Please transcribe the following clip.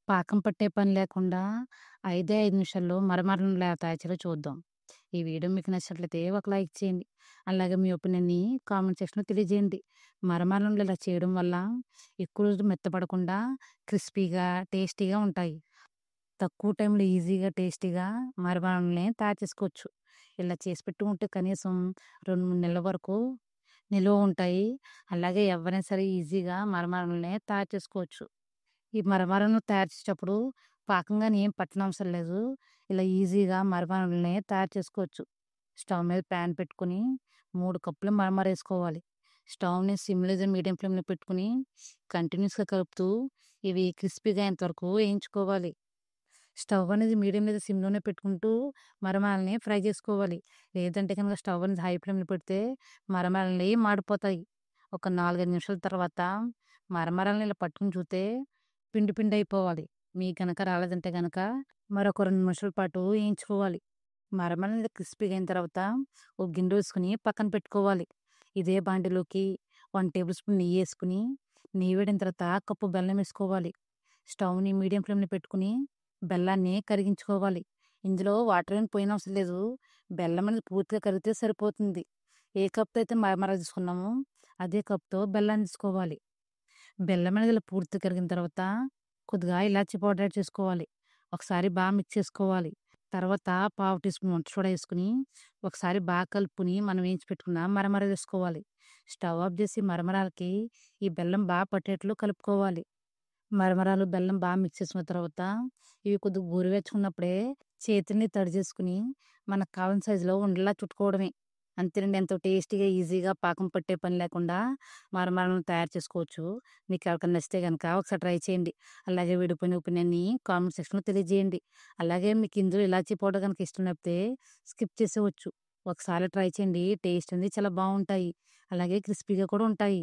పాకం పట్టే పని లేకుండా 5 నిమిషాల్లో మరమరాలను ఎలా తయారు చేయాలో చూద్దాం. ఈ వీడియో మీకు నచ్చినట్లయితే ఒక లైక్ చేయండి. అలాగే మీ ఒపీనియన్‌ని కామెంట్ సెక్షన్‌లో తెలియజేయండి. మరమరాలను ఇలా చేయడం వల్ల ఎక్కువ రోజులు మెత్తపడకుండా క్రిస్పీగా, టేస్టీగా ఉంటాయి. తక్కువ టైంలో ఈజీగా, టేస్టీగా మరమరాలని తయారు చేసుకోవచ్చు. ఇలా చేసి పెట్టుకుంటే కనీసం 2, 3 నెలల వరకు నిలువ ఉంటాయి. అలాగే ఎవరైనా సరే ఈజీగా మరమరాలని తయారు చేసుకోవచ్చు. ఈ మరమరాలను తయారు చేసేటప్పుడు పాకం గాని ఏం పట్టనవసరం లేదు. ఇలా ఈజీగా మరమరాలని తయారు చేసుకోవచ్చు. స్టవ్ మీద ప్యాన్ పెట్టుకొని 3 కప్పులు మరమరేసుకోవాలి. స్టవ్‌ని సిమ్ లేదా మీడియం ఫ్లేమ్‌లో పెట్టుకొని కంటిన్యూయస్‌గా కలుపుతూ ఇవి క్రిస్పీగా అయ్యేంత వరకు వేయించుకోవాలి. స్టవ్ అనేది మీడియం లేదా సిమ్‌లోనే పెట్టుకుంటూ మరమరాలని ఫ్రై చేసుకోవాలి. లేదంటే కనుక స్టవ్ అనేది హై ఫ్లేమ్‌లో పెడితే మరమరాలని మాడిపోతాయి. ఒక 4, 5 నిమిషాల తర్వాత మరమరాలని ఇలా పట్టుకొని చూస్తే పిండి పిండి అయిపోవాలి. మీకు గనక రాలేదంటే గనక మరొక 2 నిమిషాల పాటు వేయించుకోవాలి. మరమరాలు ఇలా క్రిస్పీగా అయిన తర్వాత ఒక గిన్నెలో వేసుకొని పక్కన పెట్టుకోవాలి. ఇదే బాండీలోకి 1 టేబుల్ స్పూన్ నెయ్యేసుకొని, నెయ్యి వేడిన తర్వాత కప్పు బెల్లం వేసుకోవాలి. స్టవ్‌ని మీడియం ఫ్లేమ్‌లో పెట్టుకొని బెల్లాన్ని కరిగించుకోవాలి. ఇందులో వాటర్ ఏమి పోయనవసరం లేదు. బెల్లం అనేది పూర్తిగా కరిగితే సరిపోతుంది. ఏ కప్‌తో అయితే మరమరాలు తీసుకున్నామో అదే కప్‌తో బెల్లాన్ని తీసుకోవాలి. బెల్లం అనేది ఇలా పూర్తిగా కరిగిన తర్వాత కొద్దిగా ఇలాచీ పౌడర్ యాడ్ చేసుకోవాలి. ఒకసారి బాగా మిక్స్ చేసుకోవాలి. తర్వాత పావు టీ స్పూన్ వంట సోడా వేసుకొని ఒకసారి బాగా కలుపుకొని మనం వేయించి పెట్టుకున్న మరమరాలు వేసుకోవాలి. స్టవ్ ఆఫ్ చేసి మరమరాలకి ఈ బెల్లం బాగా పట్టేట్లు కలుపుకోవాలి. మరమరాలు, బెల్లం బాగా మిక్స్ చేసుకున్న తర్వాత ఇవి కొద్దిగా గోరువెచ్చగున్నప్పుడే చేతిని తడి చేసుకొని మనకు కావాల్సిన సైజులో ఉండలా చుట్టుకోవడమే. అంతేనండి. ఎంతో టేస్టీగా, ఈజీగా పాకం పట్టే పని లేకుండా మరమరాలను తయారు చేసుకోవచ్చు. మీకు ఎవరికైనా నచ్చితే గనక ఒకసారి ట్రై చేయండి. అలాగే విడిపోయిన ఒపీనియన్‌ని కామెంట్ సెక్షన్‌లో తెలియజేయండి. అలాగే మీకు ఇందులో ఇలాచీ పౌడర్ గనక ఇష్టం లేకపోతే స్కిప్ చేసేయవచ్చు. ఒకసారి ట్రై చేయండి. టేస్ట్ అనేది చాలా బావుంటాయి. అలాగే క్రిస్పీగా కూడా ఉంటాయి.